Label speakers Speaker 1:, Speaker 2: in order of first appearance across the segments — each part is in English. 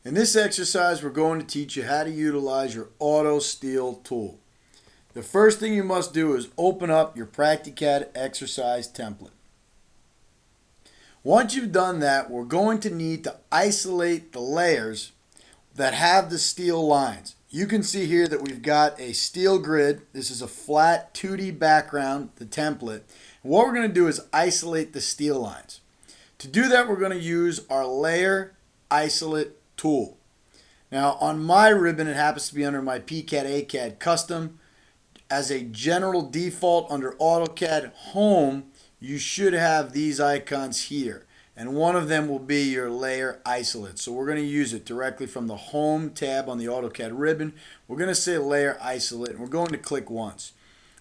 Speaker 1: In this exercise, we're going to teach you how to utilize your AutoSteel tool. The first thing you must do is open up your PractiCAD exercise template. Once you've done that, we're going to need to isolate the layers that have the steel lines. You can see here that we've got a steel grid. This is a flat 2D background, the template. And what we're going to do is isolate the steel lines. To do that, we're going to use our Layer Isolate tool. Now, on my ribbon, it happens to be under my PCAD ACAD Custom. As a general default under AutoCAD Home, you should have these icons here. And one of them will be your Layer Isolate. So we're going to use it directly from the Home tab on the AutoCAD ribbon. We're going to say Layer Isolate, and we're going to click once.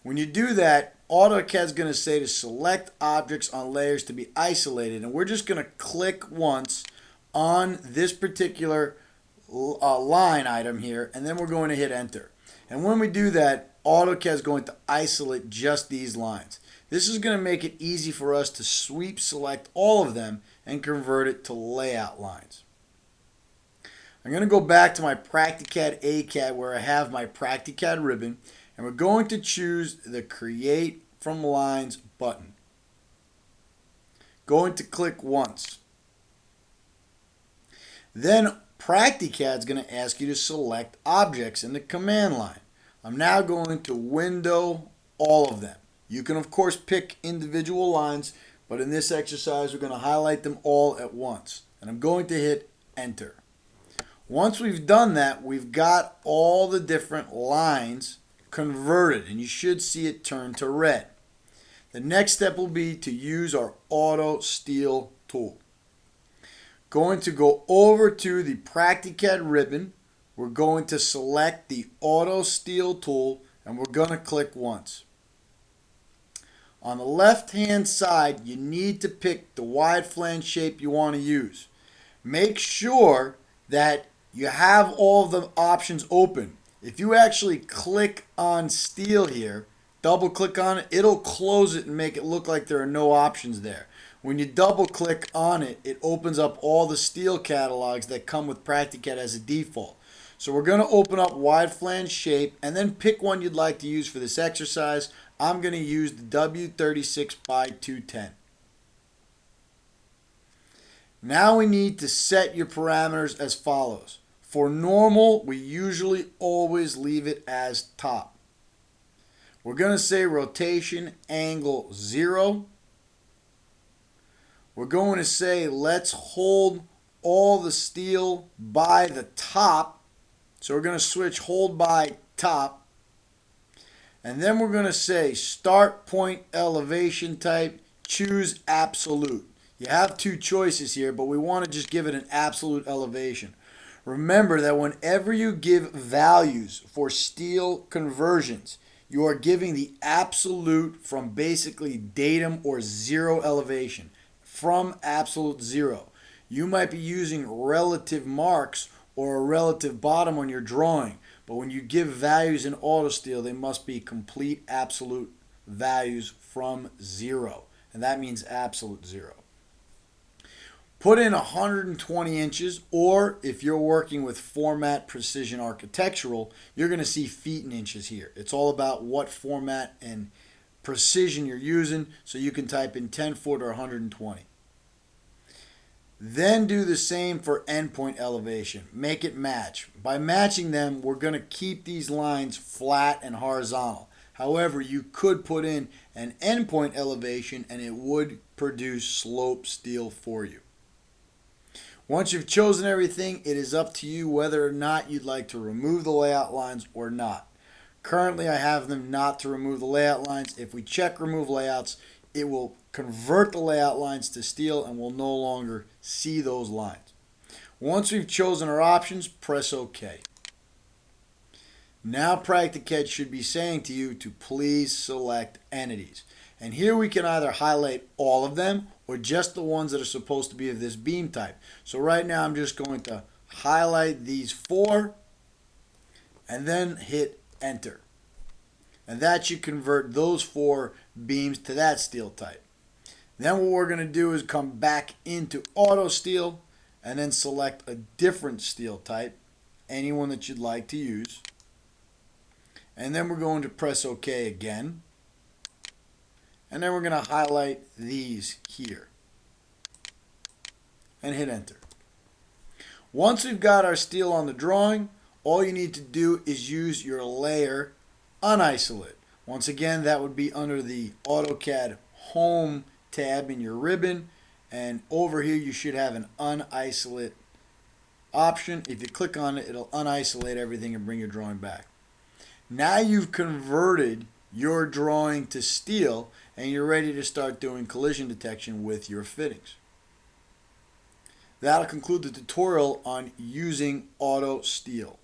Speaker 1: When you do that, AutoCAD is going to say to select objects on layers to be isolated. And we're just going to click once on this particular line item here, and then we're going to hit enter. And when we do that, AutoCAD is going to isolate just these lines. This is going to make it easy for us to sweep select all of them and convert it to layout lines. I'm going to go back to my PractiCAD ACAD where I have my PractiCAD ribbon, and we're going to choose the Create from Lines button. Going to click once. Then PractiCAD is going to ask you to select objects in the command line. I'm now going to window all of them. You can of course pick individual lines, but in this exercise we're going to highlight them all at once. And I'm going to hit enter. Once we've done that, we've got all the different lines converted, and you should see it turn to red. The next step will be to use our AutoSteel tool. Going to go over to the PractiCAD ribbon. We're going to select the AutoSteel tool, and we're going to click once. On the left hand side, you need to pick the wide flange shape you want to use. Make sure that you have all of the options open. If you actually click on steel here, double click on it, it'll close it and make it look like there are no options there. When you double click on it, it opens up all the steel catalogs that come with PractiCAD as a default. So we're going to open up wide flange shape and then pick one you'd like to use for this exercise. I'm going to use the W36 by 210. Now we need to set your parameters as follows. For normal, we usually always leave it as top. We're going to say rotation angle 0. We're going to say let's hold all the steel by the top. So we're going to switch hold by top. And then we're going to say start point elevation type, choose absolute. You have two choices here, but we want to just give it an absolute elevation. Remember that whenever you give values for steel conversions, you are giving the absolute from basically datum or zero elevation. From absolute zero. You might be using relative marks or a relative bottom on your drawing, but when you give values in AutoSteel, they must be complete absolute values from zero, and that means absolute zero. Put in 120 inches, or if you're working with Format Precision Architectural, you're going to see feet and inches here. It's all about what format and precision you're using, so you can type in 10 foot or 120. Then do the same for endpoint elevation. Make it match. By matching them, we're going to keep these lines flat and horizontal. However, you could put in an endpoint elevation and it would produce slope steel for you. Once you've chosen everything, it is up to you whether or not you'd like to remove the layout lines or not. Currently, I have them not to remove the layout lines. If we check remove layouts, it will convert the layout lines to steel and we'll no longer see those lines. Once we've chosen our options, press OK. Now PractiCAD should be saying to you to please select entities. And here we can either highlight all of them or just the ones that are supposed to be of this beam type. So right now I'm just going to highlight these 4 and then hit enter. And that should convert those 4 beams to that steel type. Then what we're going to do is come back into AutoSteel and then select a different steel type, any one that you'd like to use. And then we're going to press OK again. And then we're going to highlight these here and hit enter. Once we've got our steel on the drawing, all you need to do is use your layer unisolate. Once again, that would be under the AutoCAD Home tab in your ribbon, and over here you should have an unisolate option. If you click on it, it'll unisolate everything and bring your drawing back. Now you've converted your drawing to steel and you're ready to start doing collision detection with your fittings. That'll conclude the tutorial on using AutoSteel.